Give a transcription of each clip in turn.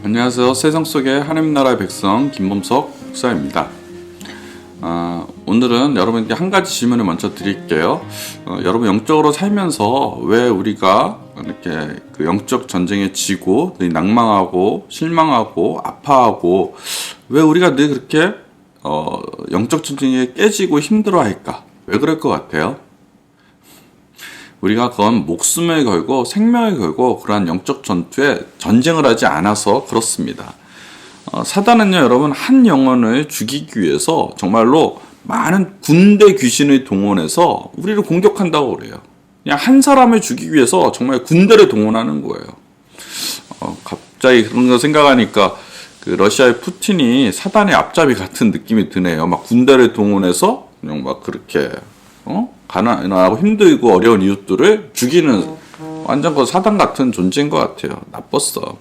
안녕하세요. 세상 속의 하나님 나라의 백성 김범석 목사입니다. 오늘은 여러분께 한 가지 질문을 먼저 드릴게요. 여러분 영적으로 살면서 왜 우리가 이렇게 그 영적 전쟁에 지고 낭망하고 실망하고 아파하고 왜 우리가 늘 그렇게 영적 전쟁에 깨지고 힘들어할까? 왜 그럴 것 같아요? 우리가 그건 목숨을 걸고 생명을 걸고 그러한 영적 전투에 전쟁을 하지 않아서 그렇습니다. 사단은요, 여러분, 한 영혼을 죽이기 위해서 정말로 많은 군대 귀신을 동원해서 우리를 공격한다고 그래요. 그냥 한 사람을 죽이기 위해서 정말 군대를 동원하는 거예요. 갑자기 그런 거 생각하니까 그 러시아의 푸틴이 사단의 앞잡이 같은 느낌이 드네요. 막 군대를 동원해서 그냥 막 그렇게 가난하고 힘들고 어려운 이웃들을 죽이는 완전 그 사단 같은 존재인 것 같아요. 나빴어.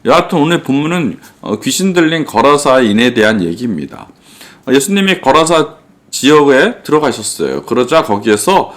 여하튼 오늘 본문은 귀신 들린 거라사인에 대한 얘기입니다. 예수님이 거라사 지역에 들어가셨어요. 그러자 거기에서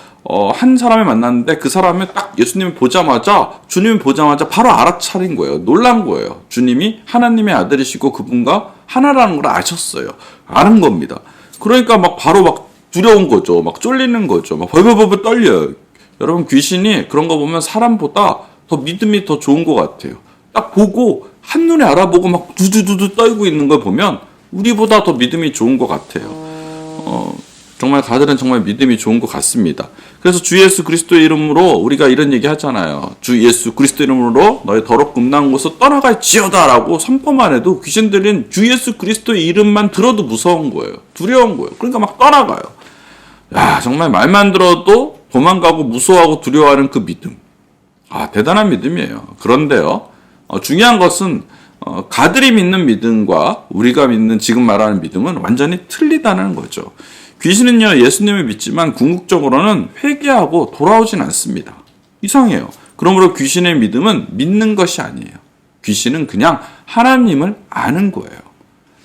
한 사람을 만났는데 그 사람을 딱 예수님이 보자마자, 주님이 보자마자 바로 알아차린 거예요. 놀란 거예요. 주님이 하나님의 아들이시고 그분과 하나라는 걸 아셨어요. 아는 겁니다. 그러니까 바로 두려운 거죠. 쫄리는 거죠. 벌벌벌 떨려요. 여러분, 귀신이 그런 거 보면 사람보다 더 믿음이 더 좋은 것 같아요. 딱 보고 한눈에 알아보고 두두두두 떨고 있는 걸 보면 우리보다 더 믿음이 좋은 것 같아요. 정말 가들은 정말 믿음이 좋은 것 같습니다. 그래서 주 예수 그리스도의 이름으로 우리가 이런 얘기 하잖아요. 주 예수 그리스도 이름으로 너의 더럽고 음란한 곳을 떠나갈지어다 라고 선포만 해도 귀신들은 주 예수 그리스도의 이름만 들어도 무서운 거예요. 두려운 거예요. 그러니까 떠나가요. 야, 정말 말만 들어도 도망가고 무서워하고 두려워하는 그 믿음. 대단한 믿음이에요. 그런데요, 중요한 것은 가들이 믿는 믿음과 우리가 믿는 지금 말하는 믿음은 완전히 틀리다는 거죠. 귀신은요, 예수님을 믿지만 궁극적으로는 회개하고 돌아오진 않습니다. 이상해요. 그러므로 귀신의 믿음은 믿는 것이 아니에요. 귀신은 그냥 하나님을 아는 거예요.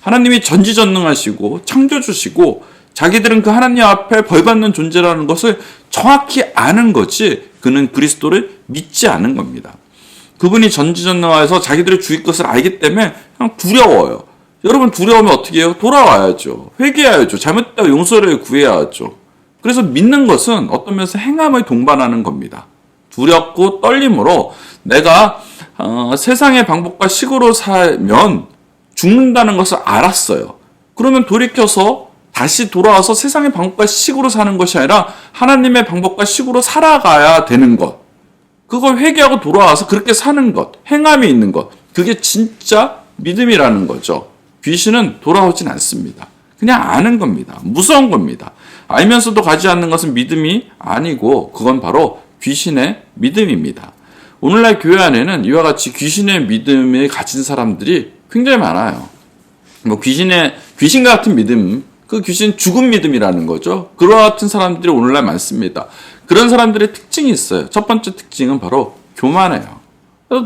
하나님이 전지전능하시고 창조주시고 자기들은 그 하나님 앞에 벌받는 존재라는 것을 정확히 아는 거지, 그는 그리스도를 믿지 않은 겁니다. 그분이 전지전능하여서 자기들의 주일 것을 알기 때문에 그냥 두려워요. 여러분, 두려우면 어떻게 해요? 돌아와야죠. 회개해야죠. 잘못했다고 용서를 구해야죠. 그래서 믿는 것은 어떤 면에서 행함을 동반하는 겁니다. 두렵고 떨림으로 내가 세상의 방법과 식으로 살면 죽는다는 것을 알았어요. 그러면 돌이켜서 다시 돌아와서 세상의 방법과 식으로 사는 것이 아니라 하나님의 방법과 식으로 살아가야 되는 것. 그걸 회개하고 돌아와서 그렇게 사는 것, 행함이 있는 것. 그게 진짜 믿음이라는 거죠. 귀신은 돌아오진 않습니다. 그냥 아는 겁니다. 무서운 겁니다. 알면서도 가지 않는 것은 믿음이 아니고 그건 바로 귀신의 믿음입니다. 오늘날 교회 안에는 이와 같이 귀신의 믿음을 가진 사람들이 굉장히 많아요. 귀신 같은 믿음, 그 귀신 죽은 믿음이라는 거죠. 그와 같은 사람들이 오늘날 많습니다. 그런 사람들의 특징이 있어요. 첫 번째 특징은 바로 교만해요.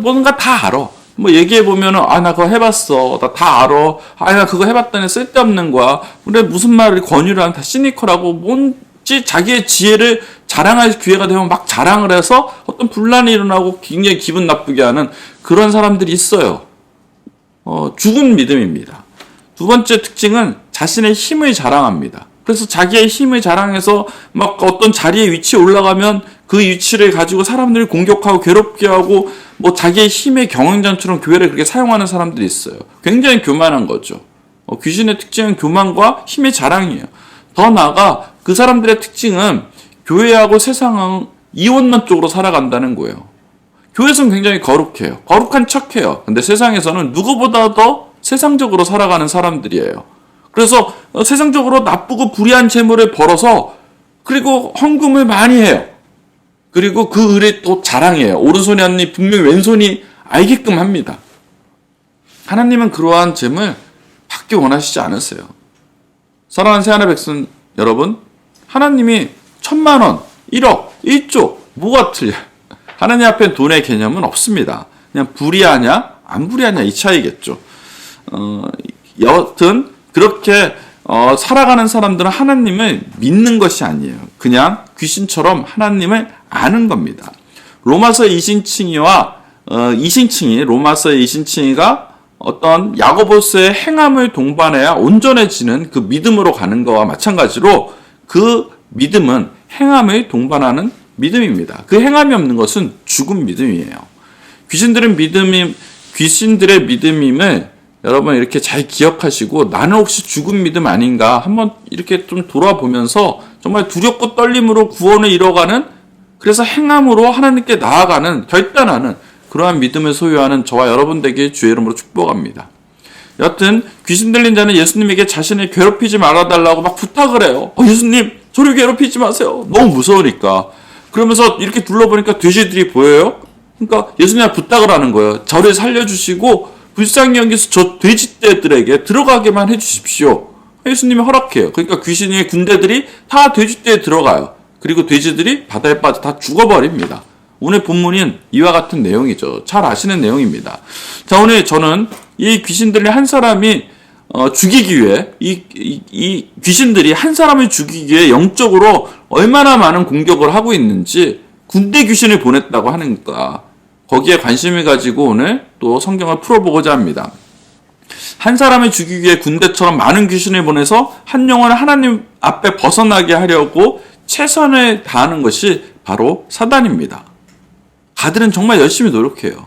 뭔가 다 알아. 얘기해보면은, 나 그거 해봤어. 나 다 알아. 나 그거 해봤더니 쓸데없는 거야. 근데 무슨 말을 권유를 하면 다 시니컬하고, 뭔지 자기의 지혜를 자랑할 기회가 되면 막 자랑을 해서 어떤 분란이 일어나고 굉장히 기분 나쁘게 하는 그런 사람들이 있어요. 죽은 믿음입니다. 두 번째 특징은 자신의 힘을 자랑합니다. 그래서 자기의 힘을 자랑해서 어떤 자리에 위치에 올라가면 그 위치를 가지고 사람들을 공격하고 괴롭게 하고 자기의 힘의 경영장처럼 교회를 그렇게 사용하는 사람들이 있어요. 굉장히 교만한 거죠. 귀신의 특징은 교만과 힘의 자랑이에요. 더 나아가 그 사람들의 특징은 교회하고 세상은 이원론 쪽으로 살아간다는 거예요. 교회에서는 굉장히 거룩해요. 거룩한 척해요. 근데 세상에서는 누구보다 더 세상적으로 살아가는 사람들이에요. 그래서 세상적으로 나쁘고 불의한 재물을 벌어서 그리고 헌금을 많이 해요. 그리고 그 을을 또 자랑해요. 오른손이 아니 분명히 왼손이 알게끔 합니다. 하나님은 그러한 재물 받기 원하시지 않으세요. 사랑하는 새하늘 백성 여러분, 하나님이 1,000만 원, 1억, 1조 뭐가 틀려? 하나님 앞에 돈의 개념은 없습니다. 그냥 불의하냐 안 불의하냐 이 차이겠죠. 여튼 그렇게 살아가는 사람들은 하나님을 믿는 것이 아니에요. 그냥 귀신처럼 하나님을 아는 겁니다. 로마서 이신칭이 로마서의 이신칭이가 어떤 야고보스의 행함을 동반해야 온전해지는 그 믿음으로 가는 것과 마찬가지로 그 믿음은 행함을 동반하는 믿음입니다. 그 행함이 없는 것은 죽은 믿음이에요. 귀신들의 믿음임을 여러분 이렇게 잘 기억하시고 나는 혹시 죽은 믿음 아닌가 한번 이렇게 좀 돌아보면서 정말 두렵고 떨림으로 구원을 이뤄가는 그래서 행함으로 하나님께 나아가는 결단하는 그러한 믿음을 소유하는 저와 여러분 되길 주의 이름으로 축복합니다. 여하튼 귀신 들린 자는 예수님에게 자신을 괴롭히지 말아달라고 막 부탁을 해요. 예수님 저를 괴롭히지 마세요. 너무 무서우니까. 그러면서 이렇게 둘러보니까 돼지들이 보여요. 그러니까 예수님한테 부탁을 하는 거예요. 저를 살려주시고 불쌍히 여기서 저 돼지떼들에게 들어가게만 해주십시오. 예수님이 허락해요. 그러니까 귀신의 군대들이 다 돼지떼에 들어가요. 그리고 돼지들이 바다에 빠져 다 죽어버립니다. 오늘 본문은 이와 같은 내용이죠. 잘 아시는 내용입니다. 자, 오늘 저는 이 귀신들의 한 사람이 죽이기 위해 이 귀신들이 한 사람을 죽이기 위해 영적으로 얼마나 많은 공격을 하고 있는지 군대 귀신을 보냈다고 하니까 거기에 관심을 가지고 오늘 또 성경을 풀어보고자 합니다. 한 사람을 죽이기 위해 군대처럼 많은 귀신을 보내서 한 영혼을 하나님 앞에 벗어나게 하려고 최선을 다하는 것이 바로 사단입니다. 가들은 정말 열심히 노력해요.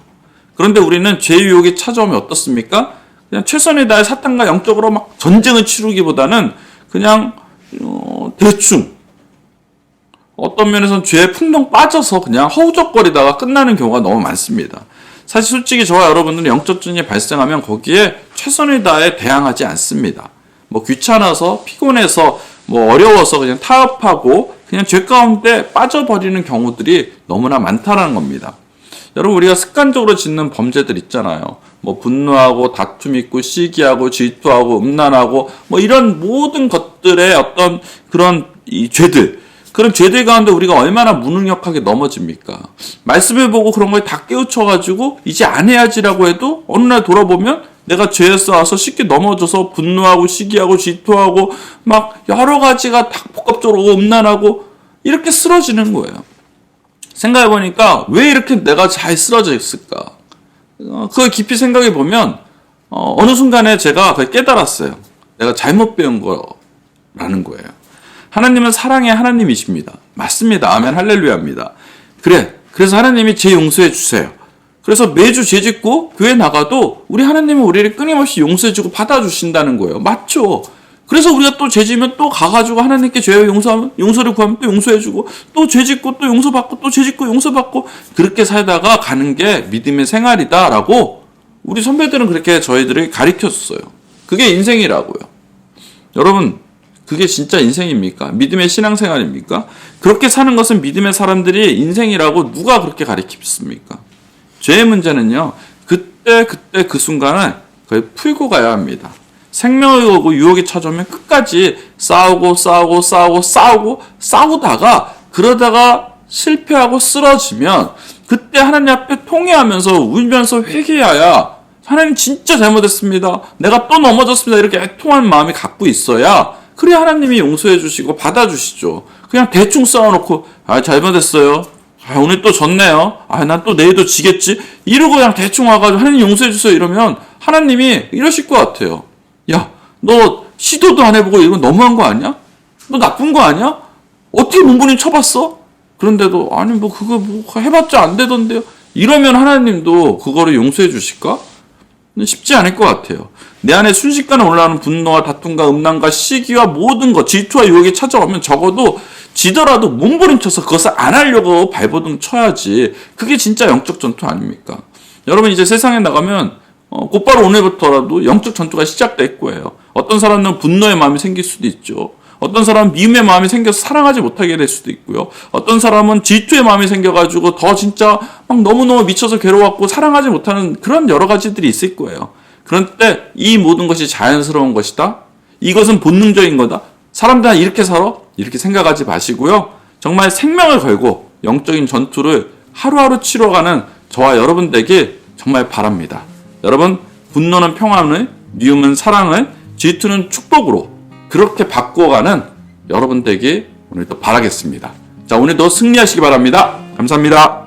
그런데 우리는 죄의 유혹이 찾아오면 어떻습니까? 그냥 최선을 다해 사탄과 영적으로 막 전쟁을 치르기보다는 그냥 대충 어떤 면에서는 죄에 풍덩 빠져서 그냥 허우적거리다가 끝나는 경우가 너무 많습니다. 사실 솔직히 저와 여러분들은 영적 전쟁이 발생하면 거기에 최선을 다해 대항하지 않습니다. 뭐 귀찮아서 피곤해서 뭐 어려워서 그냥 타협하고 그냥 죄 가운데 빠져버리는 경우들이 너무나 많다는 겁니다. 여러분 우리가 습관적으로 짓는 범죄들 있잖아요. 뭐 분노하고 다툼 있고 시기하고 질투하고 음란하고 뭐 이런 모든 것들의 어떤 그런 이 죄들 그런 죄들 가운데 우리가 얼마나 무능력하게 넘어집니까? 말씀을 보고 그런 거에 다 깨우쳐가지고 이제 안 해야지라고 해도 어느 날 돌아보면 내가 죄에 쌓아서 쉽게 넘어져서 분노하고 시기하고 질투하고 막 여러 가지가 다 복합적으로 음란하고 이렇게 쓰러지는 거예요. 생각해보니까 왜 이렇게 내가 잘 쓰러져 있을까? 그걸 깊이 생각해보면 어느 순간에 제가 그걸 깨달았어요. 내가 잘못 배운 거라는 거예요. 하나님은 사랑의 하나님이십니다. 맞습니다. 아멘 할렐루야입니다. 그래서 하나님이 죄 용서해 주세요. 그래서 매주 죄 짓고 교회 나가도 우리 하나님은 우리를 끊임없이 용서해주고 받아주신다는 거예요. 맞죠? 그래서 우리가 또 죄 지면 또 가가지고 하나님께 죄 용서를 구하면 또 용서해주고 또 죄 짓고 또 용서받고 또 죄 짓고 용서받고 그렇게 살다가 가는 게 믿음의 생활이다라고 우리 선배들은 그렇게 저희들을 가르쳤어요. 그게 인생이라고요. 여러분 그게 진짜 인생입니까? 믿음의 신앙생활입니까? 그렇게 사는 것은 믿음의 사람들이 인생이라고 누가 그렇게 가르쳤습니까? 죄의 문제는요. 그때 그 순간을 거의 풀고 가야 합니다. 생명이 오고 유혹이 찾아오면 끝까지 싸우다가 그러다가 실패하고 쓰러지면 그때 하나님 앞에 통회하면서 울면서 회개하야 하나님 진짜 잘못했습니다. 내가 또 넘어졌습니다. 이렇게 애통한 마음이 갖고 있어야 그래야 하나님이 용서해 주시고 받아주시죠. 그냥 대충 쌓아놓고 잘못했어요. 오늘 또 졌네요. 난 또 내일도 지겠지. 이러고 그냥 대충 와가지고 하나님 용서해 주세요. 이러면 하나님이 이러실 것 같아요. 야, 너 시도도 안 해보고 이건 너무한 거 아니야? 너 나쁜 거 아니야? 어떻게 문부님 쳐봤어? 그런데도 아니 뭐 그거 뭐 해봤자 안 되던데요. 이러면 하나님도 그거를 용서해 주실까? 쉽지 않을 것 같아요. 내 안에 순식간에 올라오는 분노와 다툼과 음란과 시기와 모든 것, 질투와 유혹이 찾아오면 적어도 지더라도 몸부림쳐서 그것을 안 하려고 발버둥 쳐야지. 그게 진짜 영적 전투 아닙니까? 여러분 이제 세상에 나가면 곧바로 오늘부터라도 영적 전투가 시작될 거예요. 어떤 사람은 분노의 마음이 생길 수도 있죠. 어떤 사람은 미움의 마음이 생겨서 사랑하지 못하게 될 수도 있고요. 어떤 사람은 질투의 마음이 생겨가지고 더 진짜 막 너무너무 미쳐서 괴로웠고 사랑하지 못하는 그런 여러 가지들이 있을 거예요. 그런데 이 모든 것이 자연스러운 것이다. 이것은 본능적인 거다. 사람들 다 이렇게 살아? 이렇게 생각하지 마시고요. 정말 생명을 걸고 영적인 전투를 하루하루 치러가는 저와 여러분 되길 정말 바랍니다. 여러분, 분노는 평안을, 미움은 사랑을, 질투는 축복으로 그렇게 바꿔가는 여러분 되길 오늘도 바라겠습니다. 자, 오늘도 승리하시기 바랍니다. 감사합니다.